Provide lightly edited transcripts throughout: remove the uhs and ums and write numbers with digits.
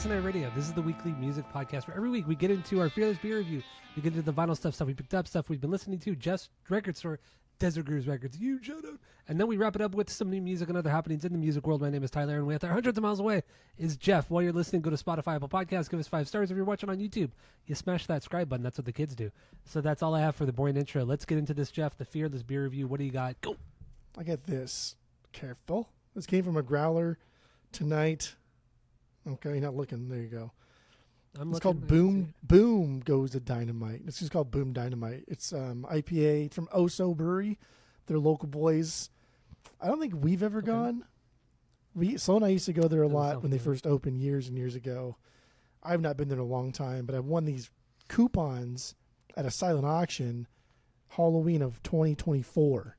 Night Radio. This is the weekly music podcast where every week we get into our Fearless Beer Review. We get into the vinyl stuff we picked up, stuff we've been listening to, Just Record Store, Desert Grooves Records, you shout out. And then we wrap it up with some new music and other happenings in the music world. My name is Tyler, and with our hundreds of miles away is Jeff. While you're listening, go to Spotify, Apple Podcasts, give us 5 stars. If you're watching on YouTube, you smash that subscribe button. That's what the kids do. So that's all I have for the boring intro. Let's get into this, Jeff, the Fearless Beer Review. What do you got? Go. I got this. Careful. This came from a growler tonight. Okay, you're not looking. There you go. It's called Boom Goes the Dynamite. It's just called Boom Dynamite. It's IPA from Oso Brewery. They're local boys. I don't think we've ever gone. Sloan and I used to go there a lot when they first opened years and years ago. I've not been there in a long time, but I've won these coupons at a silent auction Halloween of 2024,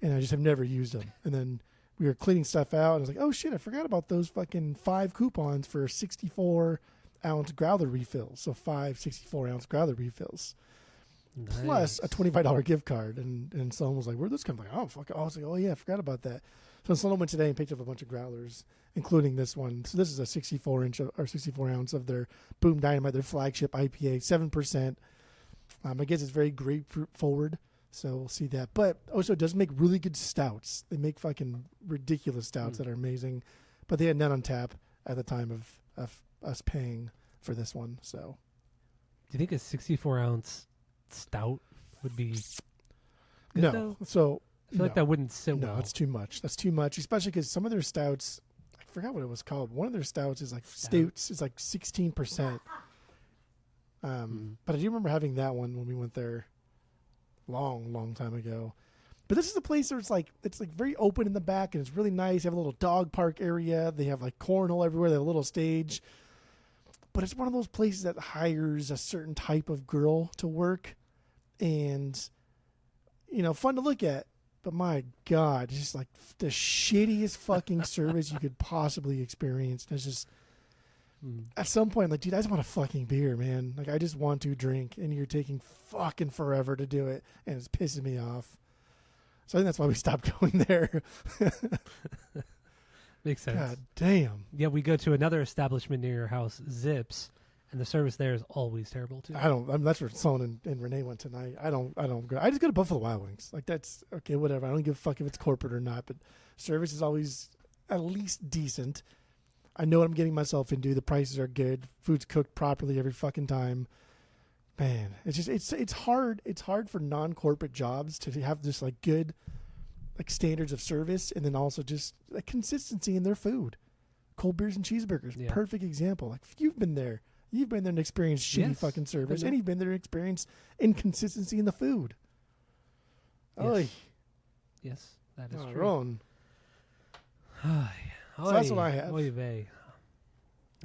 and I just have never used them. And then we were cleaning stuff out, and I was like, oh, shit, I forgot about those fucking 5 coupons for 64-ounce growler refills. So 5 64-ounce growler refills. Nice. Plus a $25 gift card. And someone was like, where'd this come from? Oh, fuck. I was like, oh, yeah, I forgot about that. So someone went today and picked up a bunch of growlers, including this one. So this is a 64-ounce of their Boom Dynamite, their flagship IPA, 7%. I guess it's very grapefruit forward. So we'll see that. But also it does make really good stouts. They make fucking ridiculous stouts that are amazing. But they had none on tap at the time of us paying for this one. So do you think a 64-ounce stout would be good, no. Though? So I feel like that wouldn't sit well. No, it's too much. That's too much, especially because some of their stouts, I forgot what it was called. One of their stouts is like stouts is like 16%. But I do remember having that one when we went there long time ago. But this is a place where it's like very open in the back, and it's really nice. They have a little dog park area. They have like cornhole everywhere. They have a little stage. But it's one of those places that hires a certain type of girl to work, and fun to look at. But my God, it's just like the shittiest fucking service you could possibly experience. And it's just at some point, I'm like, dude, I just want a fucking beer, man. Like, I just want to drink, and you're taking fucking forever to do it, and it's pissing me off. So I think that's why we stopped going there. Makes sense. God damn. Yeah, we go to another establishment near your house, Zips, and the service there is always terrible too. That's where Sloan and Renee went tonight. I don't go. I just go to Buffalo Wild Wings. Like, that's okay, whatever. I don't give a fuck if it's corporate or not, but service is always at least decent. I know what I'm getting myself into. The prices are good. Food's cooked properly every fucking time. Man, it's hard. It's hard for non-corporate jobs to have just like good, like standards of service, and then also just like consistency in their food. Cold beers and cheeseburgers, perfect example. Like, if you've been there and experienced shitty fucking service, and you've been there and experienced inconsistency in the food. Yes, that is true. Wrong. So that's what I have. Oy vey.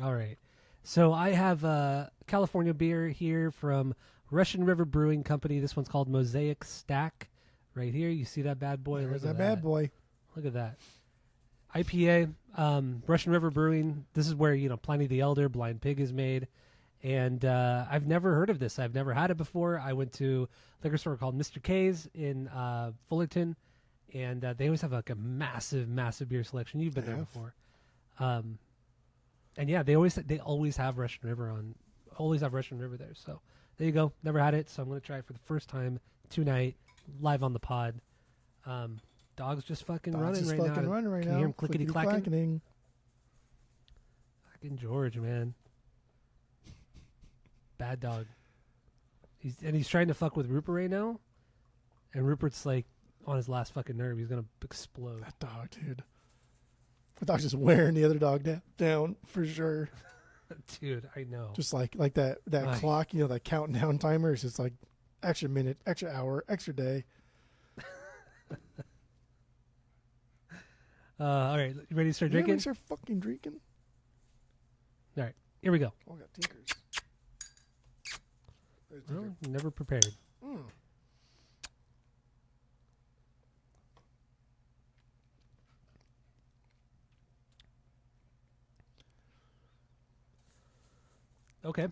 All right. So I have a California beer here from Russian River Brewing Company. This one's called Mosaic Stack. Right here. You see that bad boy? There's that bad boy. Look at that. IPA, Russian River Brewing. This is where, Pliny the Elder, Blind Pig is made. And I've never heard of this. I've never had it before. I went to a liquor store called Mr. K's in Fullerton. And they always have like a massive beer selection. You've been there before. And yeah, they always have Russian River there. So there you go. Never had it, so I'm going to try it for the first time tonight, live on the pod. Dog's just fucking running right now. Can you hear him clickety-clacking? Fucking George, man. Bad dog. He's trying to fuck with Rupert right now. And Rupert's like on his last fucking nerve. He's going to explode. That dog, dude. The dog's just wearing the other dog down for sure. Dude, I know. Just like that clock, that countdown timer is just like extra minute, extra hour, extra day. All right, you ready to start drinking? Ready to start fucking drinking? All right, here we go. Oh, I got tinkers. Well, never prepared. Okay.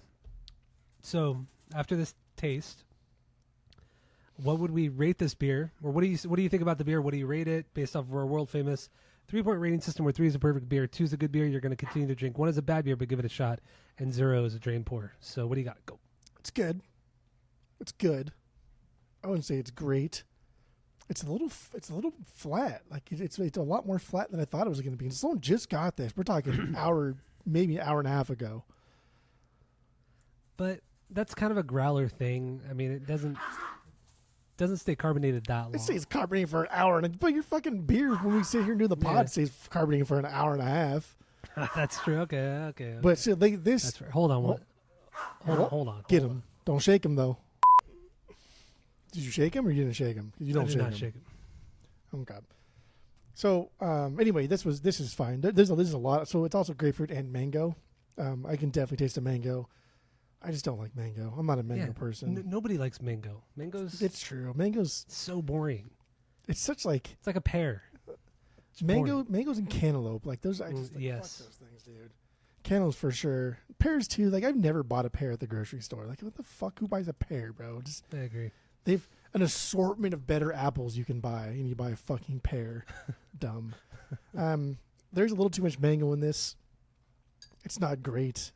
So after this taste, what would we rate this beer? Or what do you think about the beer? What do you rate it based off of our world famous 3-point rating system where 3 is a perfect beer, 2 is a good beer you're going to continue to drink, 1 is a bad beer but give it a shot, and 0 is a drain pour. So what do you got? Go. It's good. It's good. I wouldn't say it's great. It's a little flat. Like it's a lot more flat than I thought it was going to be. And someone just got this. We're talking maybe an hour and a half ago. But that's kind of a growler thing. I mean, it doesn't stay carbonated that long. It stays carbonated for an hour, but your fucking beer when we sit here and do the pod stays carbonated for an hour and a half. That's true. Okay. But so this. That's right. Hold on. Hold on. Get him. Don't shake him though. Did you shake him or you didn't shake him? You don't I did not shake him. Oh God. So anyway, this is fine. There's a lot. So it's also grapefruit and mango. I can definitely taste the mango. I just don't like mango. I'm not a mango person. Nobody likes mango. It's true. Mango's so boring. It's such like it's like a pear. Mangoes and cantaloupe. Like those. I just fuck those things, dude. Cantaloupes for sure. Pears too. Like I've never bought a pear at the grocery store. Like what the fuck? Who buys a pear, bro? I agree. They've an assortment of better apples you can buy, and you buy a fucking pear. Dumb. There's a little too much mango in this. It's not great.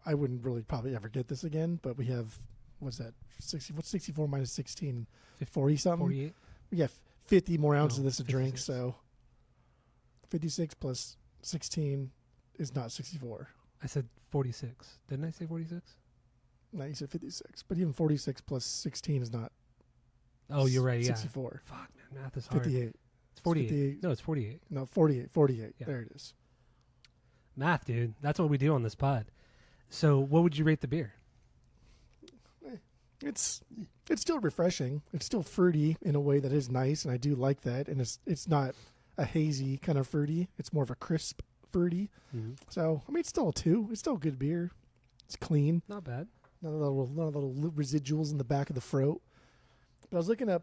I wouldn't really probably ever get this again, but we have, what's that? 64 minus 16? 40 something? 48. We got 50 more ounces of this to drink, so 56 plus 16 is not 64. I said 46. Didn't I say 46? No, you said 56. But even 46 plus 16 is not. Oh, you're right. 64. Yeah. Fuck, man, math is hard. 58. It's 48. 58. No, it's 48. No, 48. 48. Yeah. There it is. Math, dude. That's what we do on this pod. So, what would you rate the beer? It's still refreshing. It's still fruity in a way that is nice, and I do like that. And it's not a hazy kind of fruity. It's more of a crisp fruity. Mm-hmm. So, I mean, it's still a 2. It's still a good beer. It's clean. Not bad. None of the little residuals in the back of the throat. But I was looking at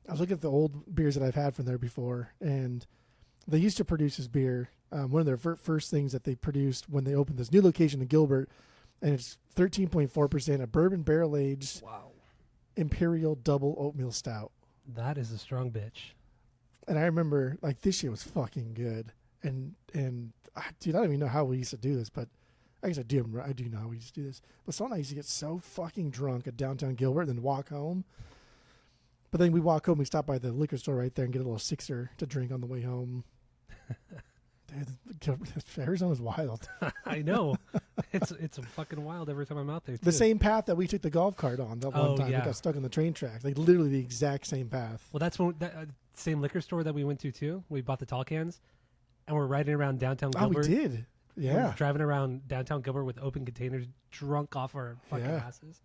the old beers that I've had from there before, and they used to produce this beer. One of their first things that they produced when they opened this new location in Gilbert, and it's 13.4%, a bourbon barrel aged Imperial double oatmeal stout. That is a strong bitch. And I remember like this shit was fucking good. And dude, I don't even know how we used to do this, but I guess I do know how we used to do this. But sometimes I used to get so fucking drunk at downtown Gilbert and then walk home. But then we walk home, we stop by the liquor store right there and get a little sixer to drink on the way home. Dude, Arizona's wild. I know. It's fucking wild every time I'm out there, too. The same path that we took the golf cart on that one time. Yeah. We got stuck on the train tracks. Like literally the exact same path. Well, that's when that same liquor store that we went to, too. We bought the tall cans, and we're riding around downtown Gilbert. Oh, we did. Yeah. We're driving around downtown Gilbert with open containers, drunk off our fucking asses.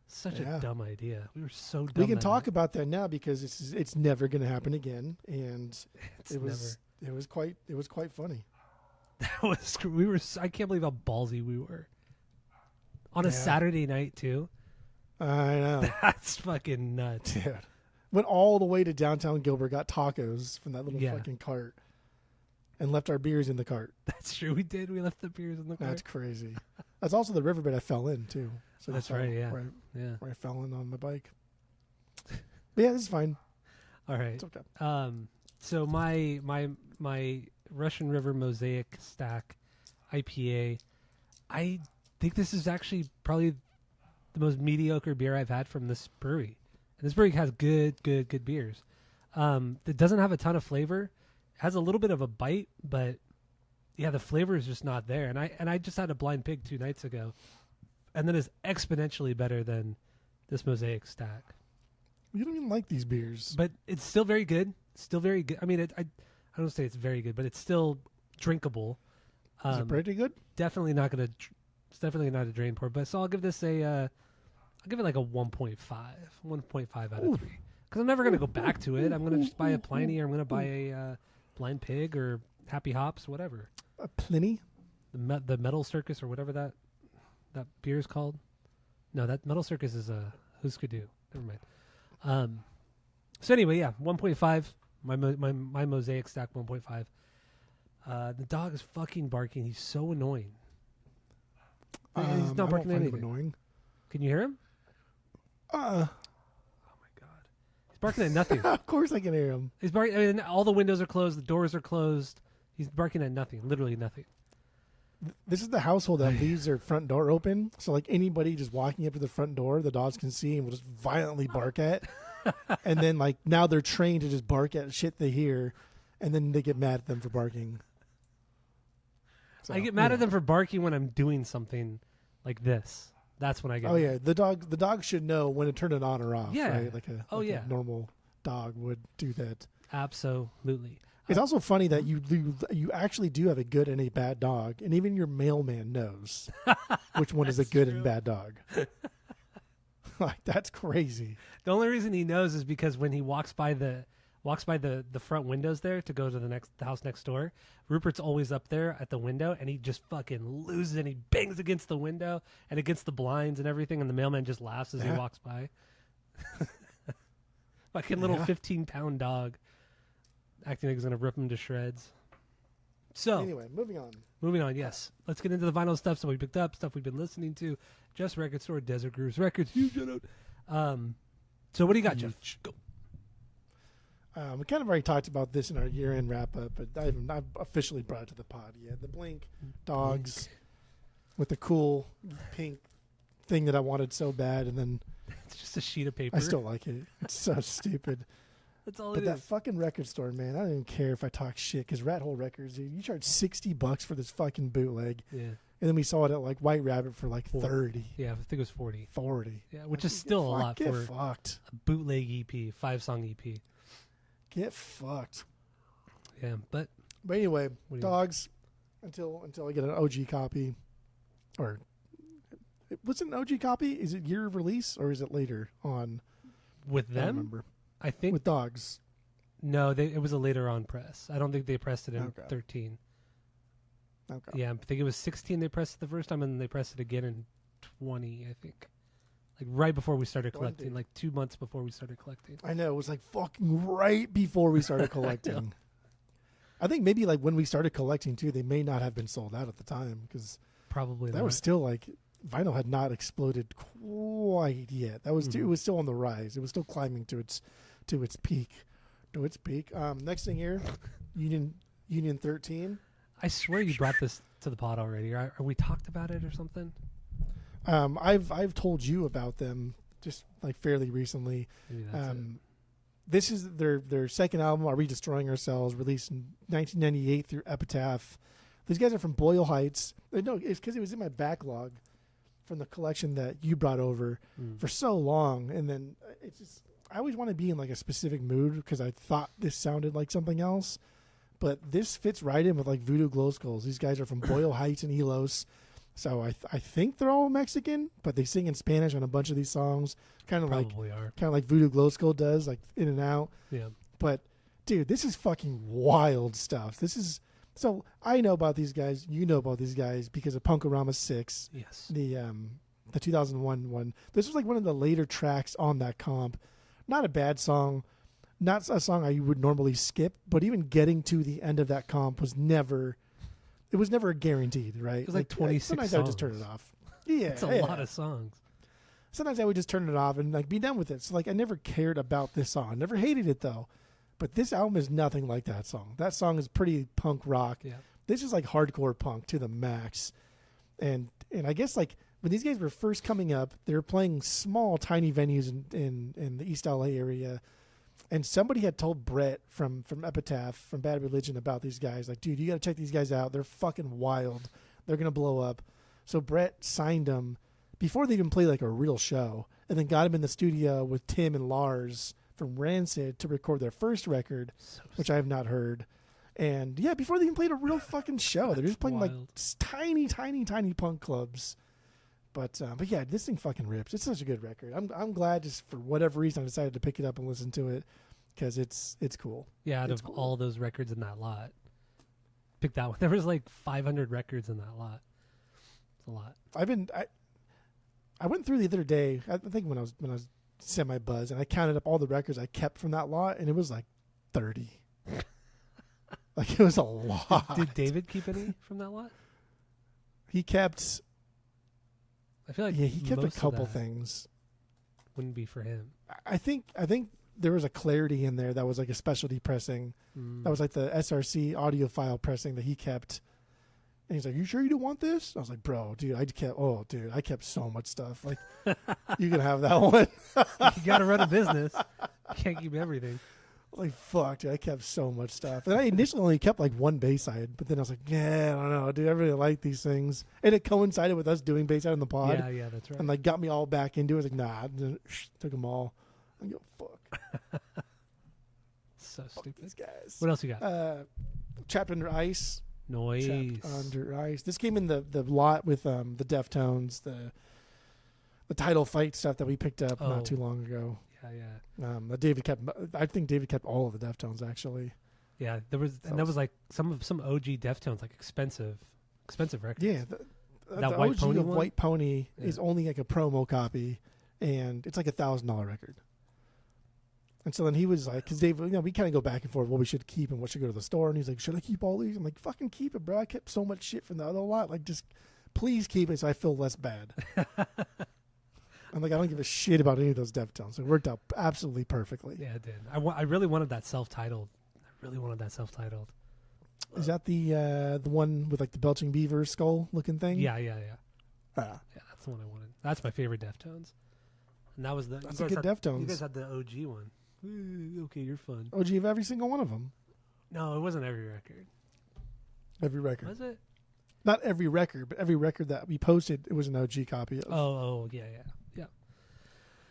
Such a dumb idea. We were so dumb. We can talk about that now because it's never going to happen again, and it was quite funny. I can't believe how ballsy we were on a Saturday night too. I know. That's fucking nuts. Dude. Went all the way to downtown Gilbert, got tacos from that little fucking cart, and left our beers in the cart. That's true. We did. We left the beers in the cart. That's crazy. That's also the riverbed I fell in too. So that's right. Yeah. Where I fell in on my bike. But yeah, this is fine. All right. It's okay. So my Russian River Mosaic Stack IPA, I think this is actually probably the most mediocre beer I've had from this brewery. And this brewery has good beers. It doesn't have a ton of flavor. It has a little bit of a bite, but yeah, the flavor is just not there. And I just had a Blind Pig 2 nights ago, and then it's exponentially better than this Mosaic Stack. You don't even like these beers, but it's still very good. Still very good. I mean, I don't say it's very good, but it's still drinkable. Is it pretty good? Definitely not gonna. It's definitely not a drain pour. But so I'll give this I'll give it like a 1.5. 1.5 out of 3. Because I'm never gonna go back to it. I'm gonna just buy a Pliny, or I'm gonna buy a Blind Pig or Happy Hops, whatever. A Pliny? The Metal Circus or whatever that beer is called. No, that Metal Circus is a Husker Du. Never mind. So anyway, yeah, 1.5. My Mosaic Stack 1.5. The dog is fucking barking. He's so annoying. He's not barking anything. Annoying. Can you hear him? Oh my god, barking at nothing. Of course I can hear him. He's barking. I mean, all the windows are closed. The doors are closed. He's barking at nothing. Literally nothing. This is the household that leaves their front door open. So like anybody just walking up to the front door, the dogs can see and will just violently bark at. And then like now they're trained to just bark at shit they hear. And then they get mad at them for barking. So, I get mad at them for barking when I'm doing something like this. That's when I get mad. Yeah. The dog should know when to turn it on or off. Yeah. Right? Like a normal dog would do that. Absolutely. It's also funny that you actually do have a good and a bad dog, and even your mailman knows which one is a good and bad dog. Like that's crazy. The only reason he knows is because when he walks by the front windows there to go to the house next door, Rupert's always up there at the window, and he just fucking loses and he bangs against the window and against the blinds and everything, and the mailman just laughs as he walks by. Fucking little 15-pound dog. Acting like he's going to rip him to shreds. So anyway, moving on. Yes, let's get into the vinyl stuff. So we picked up stuff we've been listening to. Just Record Store, Desert Grooves Records. Huge shout out. So what do you got, Jeff? Go. We kind of already talked about this in our year-end wrap-up, but I haven't officially brought it to the pod yet. The Blink dogs with the cool pink thing that I wanted so bad, and then it's just a sheet of paper. I still like it. It's so stupid. That's all but it that is. fucking record store, man, I don't even care if I talk shit, because Rat Hole Records, dude, you charge $60 for this fucking bootleg. Yeah. And then we saw it at like White Rabbit for like 30. Yeah, I think it was 40. 40. Yeah, which is still a lot for fucked. A bootleg EP, 5-song EP. Get fucked. Yeah, but anyway, dogs, until I get an OG copy, or what's an OG copy? Is it year of release or is it later on? With them? I don't remember. I think with dogs. No, it was a later on press. I don't think they pressed it in 13. Okay. Yeah, I think it was 16 they pressed it the first time, and then they pressed it again in 20, I think. Like right before we started collecting, like 2 months before we started collecting. I know, it was like fucking right before we started collecting. I think maybe like when we started collecting too, they may not have been sold out at the time, because probably that was still like vinyl had not exploded quite yet. That was it was still on the rise. It was still climbing to its peak. Next thing here, Union 13. I swear you brought this to the pod already. Are we talked about it or something? I've told you about them just like fairly recently. Maybe that's it. This is their second album, Are We Destroying Ourselves, released in 1998 through Epitaph. These guys are from Boyle Heights. No, it's because it was in my backlog from the collection that you brought over for so long, and then it's just I always want to be in like a specific mood because I thought this sounded like something else, but this fits right in with like Voodoo Glow Skulls. These guys are from Boyle Heights and Elos, so I think they're all Mexican, but they sing in Spanish on a bunch of these songs, kind of like Voodoo Glow Skull does, like in and out. Yeah, but dude, this is fucking wild stuff. This is. So I know about these guys. You know about these guys because of Punkorama 6. Yes. The 2001 one. This was like one of the later tracks on that comp. Not a bad song. Not a song I would normally skip, but even getting to the end of that comp was never guaranteed, right? It was like 26 sometimes songs. I would just turn it off. Yeah. It's a lot of songs. Sometimes I would just turn it off and like be done with it. So like I never cared about this song. I never hated it though. But this album is nothing like that song. That song is pretty punk rock. Yeah. This is like hardcore punk to the max. And I guess like when these guys were first coming up, they were playing small, tiny venues in the East LA area. And somebody had told Brett from Epitaph, from Bad Religion, about these guys. Like, dude, you got to check these guys out. They're fucking wild. They're going to blow up. So Brett signed them before they even played like a real show, and then got him in the studio with Tim and Lars from Rancid to record their first record, which I have not heard. And yeah, before they even played a real fucking show, they're just playing like tiny punk clubs. But yeah, this thing fucking rips. It's such a good record. I'm glad just for whatever reason I decided to pick it up and listen to it because it's cool. Yeah, out of all those records in that lot, pick that one. There was like 500 records in that lot. It's a lot. I went through the other day. I think when I was semi-buzz, and I counted up all the records I kept from that lot, and it was like 30. Like it was a lot. Did David keep any from that lot? He kept. I feel like he kept a couple things. Wouldn't be for him. I think there was a clarity in there that was like a specialty pressing. That was like the SRC audiophile pressing that he kept. And he's like, "You sure you don't want this?" I was like, "Bro, dude, I kept so much stuff. Like, you can have that one." You got to run a business. You can't keep everything. Like, fuck, dude, I kept so much stuff. And I initially only kept like one Bayside, but then I was like, yeah, I don't know, dude, I really like these things. And it coincided with us doing Bayside on the pod. Yeah, that's right. And like got me all back into it. I was like, nah, took them all. I go, fuck. So stupid. These guys. What else you got? Trapped Under Ice. Noise. Trapped Under Ice. This came in the lot with the Deftones, the title fight stuff that we picked up not too long ago. Yeah. I think David kept all of the Deftones actually. Yeah, there was like some OG Deftones, like expensive records. Yeah, that the White OG Pony of one? White Pony is only like a promo copy, and it's like $1,000 record. And so then he was like, because Dave, we kind of go back and forth what we should keep and what should go to the store. And he's like, "Should I keep all these?" I'm like, "Fucking keep it, bro. I kept so much shit from the other lot. Like, just please keep it so I feel less bad." I'm like, I don't give a shit about any of those Deftones. It worked out absolutely perfectly. Yeah, it did. I really wanted that self-titled. Is that the one with like the belching beaver skull looking thing? Yeah. Yeah, that's the one I wanted. That's my favorite Deftones. And that was that's a good Deftones. You guys had the OG one. Okay, you're fun. OG of every single one of them. No, it wasn't every record. Every record. Was it? Not every record, but every record that we posted, it was an OG copy of. Oh, yeah.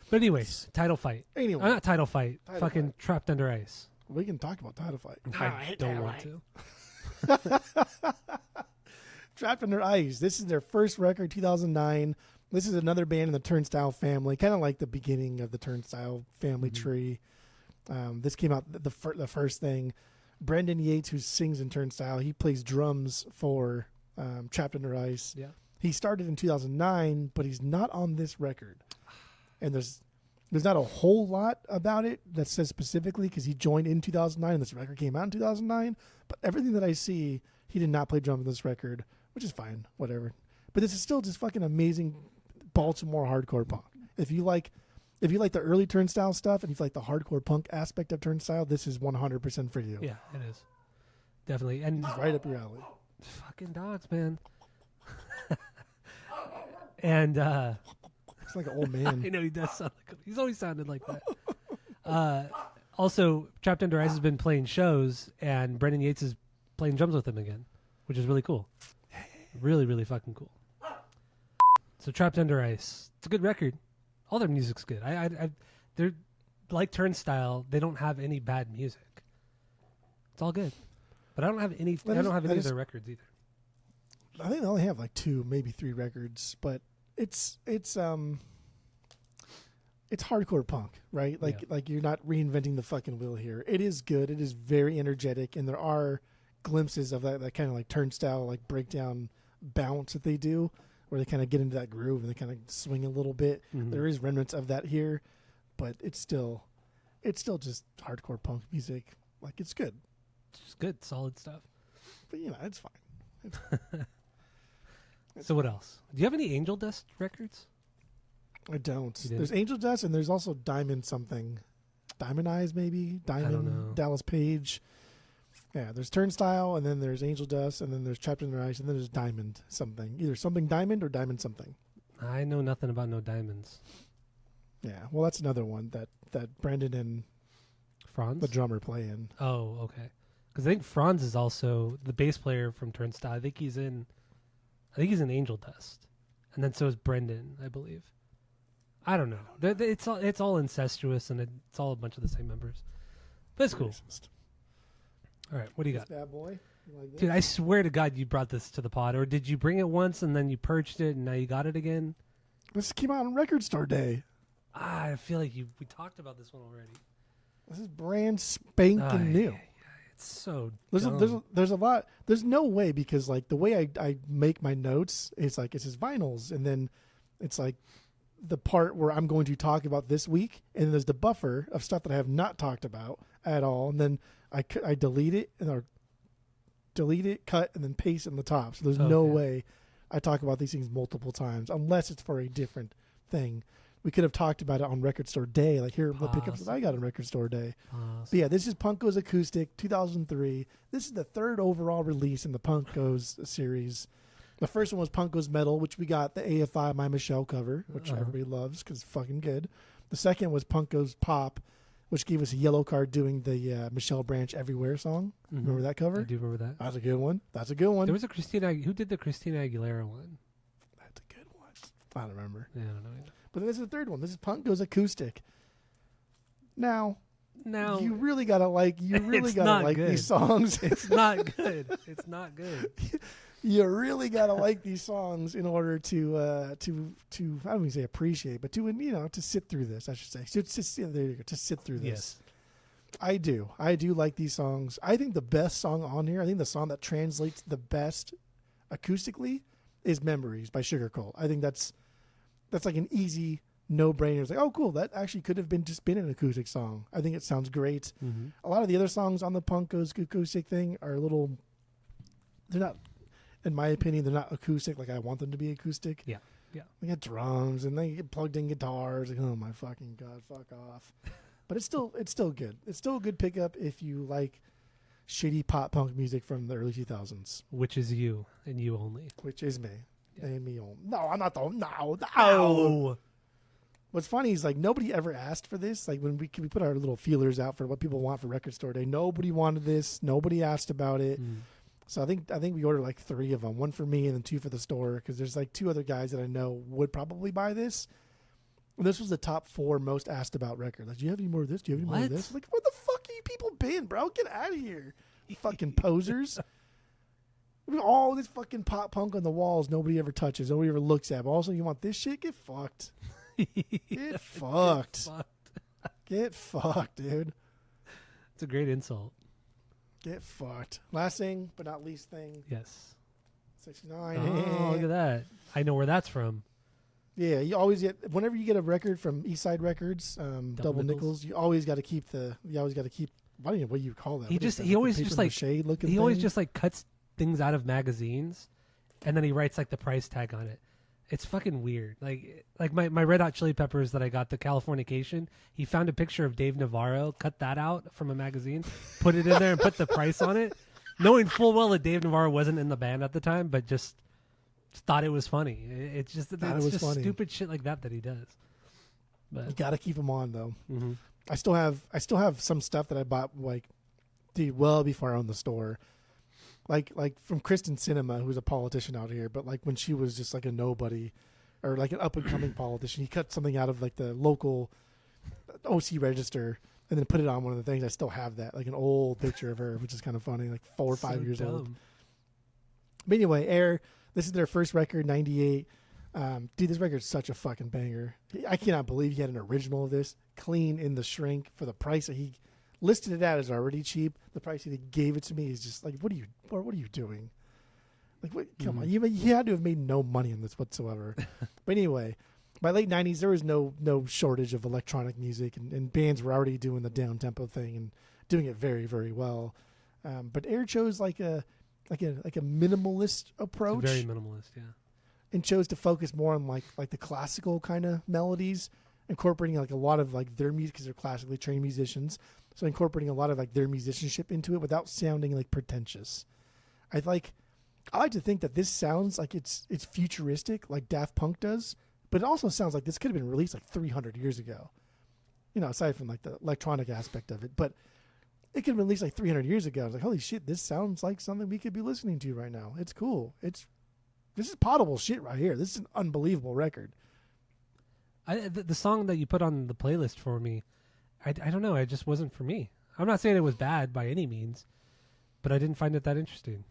But anyways, title fight. Anyway. Not title fight. Fucking fight. Trapped Under Ice. We can talk about title fight. I don't want to. Trapped Under Ice. This is their first record, 2009. This is another band in the Turnstile family, kind of like the beginning of the Turnstile family tree. This came out the first thing. Brendan Yates, who sings in Turnstile, he plays drums for Trapped Under Ice. Yeah. He started in 2009, but he's not on this record. And there's not a whole lot about it that says specifically because he joined in 2009 and this record came out in 2009. But everything that I see, he did not play drums on this record, which is fine, whatever. But this is still just fucking amazing Baltimore hardcore punk. If you like the early Turnstile stuff and if you like the hardcore punk aspect of Turnstile, this is 100% for you. Yeah, it is. Definitely. And it's right up your alley. Fucking dogs, man. And it's like an old man. I know he does sound like he's always sounded like that. Also, Trapped Under Ice has been playing shows, and Brendan Yates is playing drums with him again, which is really cool. Really, really fucking cool. So Trapped Under Ice, it's a good record. All their music's good. They're like Turnstile. They don't have any bad music. It's all good. But I don't have any. I don't have any of their records either. I think they only have like 2, maybe 3 records, but it's hardcore punk, right? Like you're not reinventing the fucking wheel here. It is good. It is very energetic, and there are glimpses of that kind of like Turnstile, like breakdown bounce that they do, where they kind of get into that groove and they kind of swing a little bit. Mm-hmm. There is remnants of that here, but it's still just hardcore punk music. Like it's good. It's just good, solid stuff. But it's fine. So what else? Do you have any Angel Dust records? I don't. There's Angel Dust and there's also Diamond something. Diamond Eyes maybe? Diamond Dallas Page. Yeah, there's Turnstile and then there's Angel Dust and then there's Trapped Under Ice and then there's Diamond something. Either something Diamond or Diamond something. I know nothing about no Diamonds. Yeah, well that's another one that Brandon and Franz, the drummer, play in. Oh, okay. Because I think Franz is also the bass player from Turnstile. I think he's in Angel Dust, and then so is Brendan, I believe. I don't know. It's all incestuous, and it's all a bunch of the same members. But it's cool. All right, what do you got? Bad boy. You like this? Dude, I swear to God you brought this to the pod, or did you bring it once and then you purged it and now you got it again? This came out on Record Store Day. I feel like we talked about this one already. This is brand spanking new. Yeah. It's so there's a lot. There's no way because like the way I make my notes, it's like it's his vinyls, and then it's like the part where I'm going to talk about this week, and then there's the buffer of stuff that I have not talked about at all, and then I delete it cut, and then paste it in the top. So there's no way I talk about these things multiple times unless it's for a different thing. we could have talked about it on Record Store Day. Like, here are the pickups that I got on Record Store Day. But yeah, this is Punk Goes Acoustic, 2003. This is the third overall release in the Punk Goes series. The first one was Punk Goes Metal, which we got the AFI My Michelle cover, which everybody loves because it's fucking good. The second was Punk Goes Pop, which gave us a yellow card doing the Michelle Branch Everywhere song. Mm-hmm. Remember that cover? I do remember that. That's a good one. That's a good one. There was a who did the Christina Aguilera one? That's a good one. I don't remember. Yeah, I don't know either. But then this is the third one. This is Punk Goes Acoustic. Now you really gotta like these songs. It's not good. It's not good. You really gotta like these songs in order to I don't even say appreciate, but to sit through this. I should say to sit through this. Yes. I do like these songs. I think the best song on here, I think the song that translates the best acoustically is "Memories" by Sugar Cult. I think that's like an easy no-brainer. It's like, oh, cool, that actually could have been an acoustic song. I think it sounds great. Mm-hmm. A lot of the other songs on the Punk Goes Acoustic thing are they're not, in my opinion, they're not acoustic like I want them to be acoustic. Yeah. They got drums and they get plugged in guitars. Like, oh my fucking God, fuck off. But it's still good. It's still a good pickup if you like shitty pop punk music from the early 2000s. Which is you and you only. Which is me. Yeah. And me only. No, I'm not no. What's funny is like nobody ever asked for this. Like when we put our little feelers out for what people want for Record Store Day, nobody wanted this. Nobody asked about it. So I think we ordered like 3 of them, 1 for me and then 2 for the store, because there's like 2 other guys that I know would probably buy this. And this was the top 4 most asked about record. Like, do you have any more of this? Do you have any more of this? Like, where the fuck are you people been, bro? Get out of here, you fucking posers. All this fucking pop punk on the walls nobody ever touches, nobody ever looks at. But also, you want this shit? Get fucked. Get fucked. Get fucked, dude. It's a great insult. Get fucked. Last thing, but not least thing. Yes. 69. Oh, look at that. I know where that's from. Yeah, you always get, whenever you get a record from East Side Records, Double Nickels, you always got to keep I don't know what you call that. He always just like cuts things out of magazines and then he writes like the price tag on it. It's fucking weird. Like my Red Hot Chili Peppers that I got, the Californication, he found a picture of Dave Navarro, cut that out from a magazine, put it in there and put the price on it, knowing full well that Dave Navarro wasn't in the band at the time, but just thought it was funny. It's just funny. Stupid shit like that he does. But you got to keep them on though. Mm-hmm. I still have some stuff that I bought well before I owned the store. Like from Kristen Sinema, who's a politician out here, but like when she was just like a nobody or like an up and coming politician, he cut something out of like the local OC register and then put it on one of the things. I still have that, like an old picture of her, which is kind of funny, like 4 or 5 years old. But anyway, Air, this is their first record, 98. Dude, this record's such a fucking banger. I cannot believe he had an original of this, clean in the shrink for the price that he listed it at is already cheap. The price that he gave it to me is just like, what are you doing? Like, what? Come on, you had to have made no money on this whatsoever. But anyway, by late 90s, there was no shortage of electronic music, and bands were already doing the down tempo thing and doing it very, very well. But Air chose like a minimalist approach. It's very minimalist, yeah. And chose to focus more on like the classical kind of melodies, incorporating like a lot of like their music because they're classically trained musicians. So incorporating a lot of like their musicianship into it without sounding like pretentious. I like to think that this sounds like it's futuristic like Daft Punk does, but it also sounds like this could have been released like 300 years ago. You know, aside from like the electronic aspect of it, but it could have been released like 300 years ago. I was like, holy shit, this sounds like something we could be listening to right now. It's cool. This is potable shit right here. This is an unbelievable record. The song that you put on the playlist for me, I don't know. It just wasn't for me. I'm not saying it was bad by any means, but I didn't find it that interesting.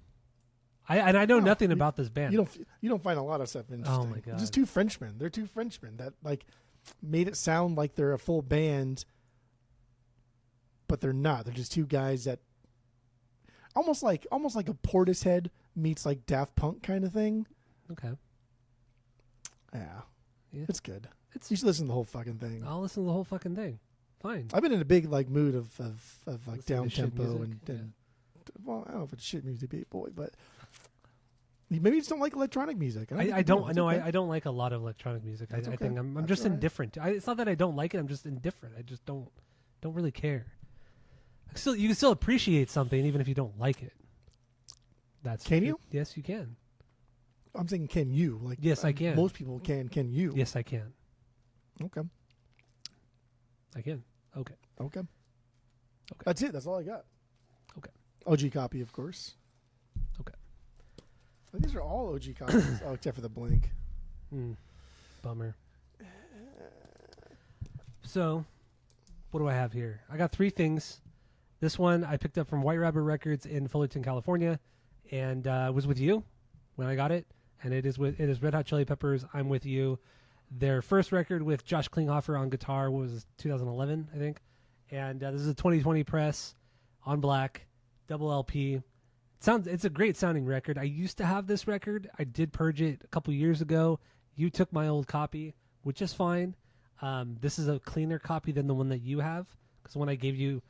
I know nothing about this band. You don't find a lot of stuff interesting. Oh my god! Just 2 Frenchmen. They're 2 Frenchmen that like made it sound like they're a full band, but they're not. They're just 2 guys that almost like a Portishead meets like Daft Punk kind of thing. Okay. Yeah. It's good. You should listen to the whole fucking thing. I'll listen to the whole fucking thing. Fine. I've been in a big like mood of like down tempo and well, I don't know if it's shit music, boy, but Maybe you just don't like electronic music. I don't like a lot of electronic music. I think I'm just indifferent. It's not that I don't like it. I'm just indifferent. I just don't really care. You can still appreciate something even if you don't like it. Can you? Yes, you can. I'm saying, can you? Like, yes, I can. Most people can. Can you? Yes, I can. Okay. I can. Okay. That's it. That's all I got. Okay. OG copy, of course. Okay. These are all OG copies, except for the Blink. Bummer. So, what do I have here? I got 3 things. This one I picked up from White Rabbit Records in Fullerton, California, and was with you when I got it. And it is Red Hot Chili Peppers. I'm With You. Their first record with Josh Klinghoffer on guitar was 2011, I think. And this is a 2020 press on black, double LP. It's a great sounding record. I used to have this record. I did purge it a couple years ago. You took my old copy, which is fine. This is a cleaner copy than the one that you have, because the one I gave you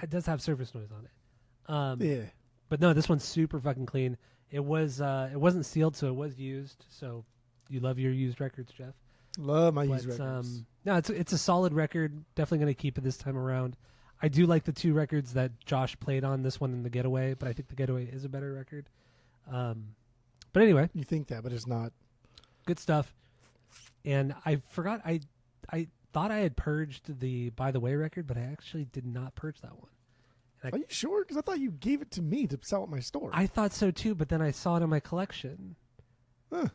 does have surface noise on it. Yeah. But no, this one's super fucking clean. It wasn't sealed, so it was used. So you love your used records, Jeff. Love my used records. No, it's a solid record. Definitely going to keep it this time around. I do like the 2 records that Josh played on, this one and The Getaway, but I think The Getaway is a better record. But anyway. You think that, but it's not. Good stuff. And I forgot, I thought I had purged the By the Way record, but I actually did not purge that one. Are you sure? Because I thought you gave it to me to sell at my store. I thought so too, but then I saw it in my collection. Huh.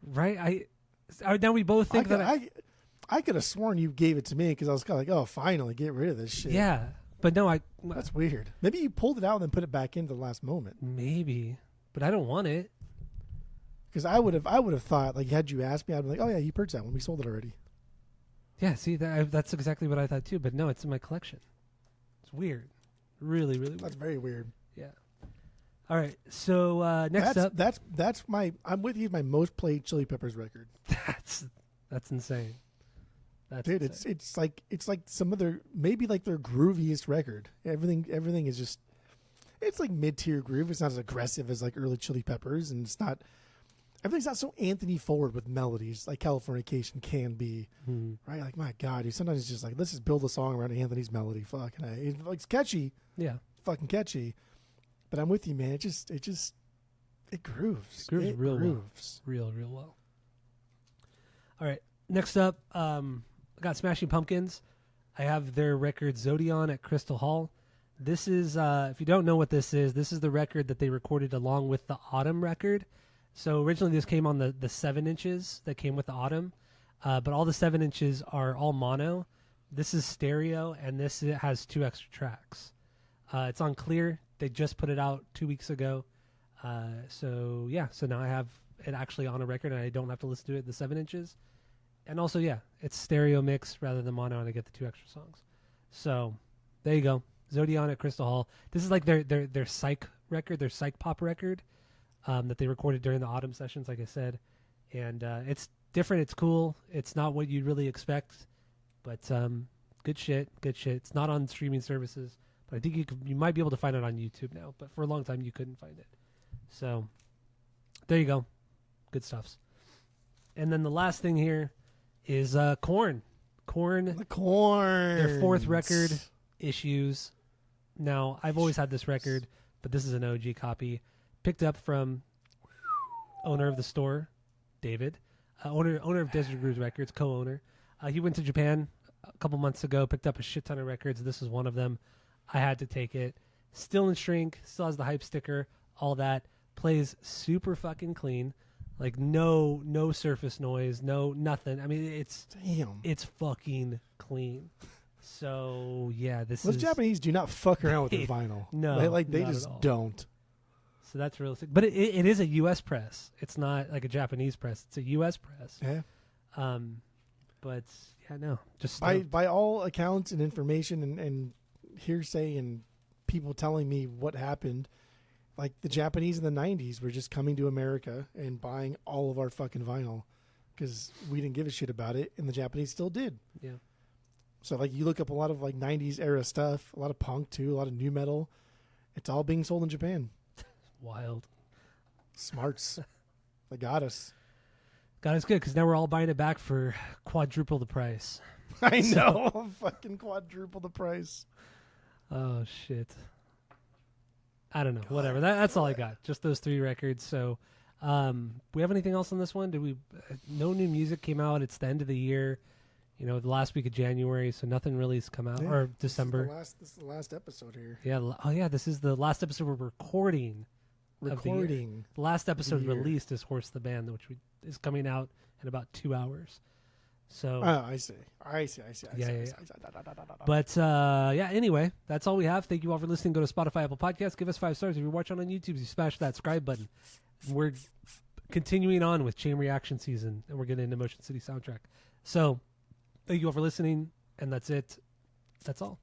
Right? Now we both think I could have sworn you gave it to me because I was kind of like, oh, finally, get rid of this shit. Yeah. But no, that's weird. Maybe you pulled it out and then put it back in the last moment. Maybe. But I don't want it. Because I would have thought, like, had you asked me, I'd be like, oh, yeah, you purchased that one. We sold it already. Yeah, see, that's exactly what I thought too. But no, it's in my collection. It's weird. Really, really weird. That's very weird. Yeah. All right. So next up. That's my I'm With You, my most played Chili Peppers record. That's insane. Dude, insane. it's like some of their, maybe like their grooviest record. Everything is just, it's like mid-tier groove. It's not as aggressive as like early Chili Peppers, and everything's not so Anthony forward with melodies like Californication can be. Right? Like, my God, dude, sometimes it's just like, let's just build a song around Anthony's melody. Fucking it's catchy. Yeah. fucking catchy. But I'm with you, man. It grooves. It grooves real well. All right. Next up, I got Smashing Pumpkins. I have their record Zodion at Crystal Hall. This is, if you don't know what this is the record that they recorded along with the Autumn record. So originally this came on the 7 inches that came with the Autumn, but all the 7 inches are all mono. This is stereo, and this has 2 extra tracks. It's on clear. They just put it out 2 weeks ago. So now I have it actually on a record, and I don't have to listen to it the 7 inches. And also, it's stereo mix rather than mono, and I get the 2 extra songs. So there you go. Zodion at Crystal Hall. This is like their psych record, their psych pop record that they recorded during the Autumn sessions, like I said. And it's different. It's cool. It's not what you'd really expect, but good shit. It's not on streaming services, but I think you might be able to find it on YouTube now. But for a long time, you couldn't find it. So there you go. Good stuffs. And then the last thing here is Korn. Korn. Their 4th record, Issues. Now, I've always had this record, but this is an OG copy. Picked up from owner of the store, David. Owner of Desert Grooves Records, co-owner. He went to Japan a couple months ago, picked up a shit ton of records. This is one of them. I had to take it. Still in shrink, still has the hype sticker, all that. Plays super fucking clean. Like no surface noise, no nothing. I mean, it's fucking clean. So those Japanese do not fuck around with their vinyl. No, they just don't. So that's realistic, but it is a U.S. press. It's not like a Japanese press. It's a U.S. press. Yeah. But just by all accounts and information and hearsay and people telling me what happened. Like, the Japanese in the 90s were just coming to America and buying all of our fucking vinyl because we didn't give a shit about it, and the Japanese still did. Yeah. So, like, you look up a lot of, like, 90s era stuff, a lot of punk, too, a lot of new metal. It's all being sold in Japan. Wild. Smarts. They got us. Got us good because now we're all buying it back for quadruple the price. I know. Fucking quadruple the price. Oh, shit. I don't know. God. Whatever. That's all I got. Just those 3 records. So, we have anything else on this one? No new music came out. It's the end of the year. The last week of January, so nothing really has come out. Yeah, or December. This is the last episode here. Yeah. Oh, yeah. This is the last episode we're recording. The last episode released is Horse the Band, which is coming out in about 2 hours. So I see. Yeah. But anyway, that's all we have. Thank you all for listening. Go to Spotify, Apple Podcasts. Give us 5 stars. If you're watching on YouTube, you smash that subscribe button. We're continuing on with Chain Reaction season, and we're getting into Motion City soundtrack. So thank you all for listening, and that's it. That's all.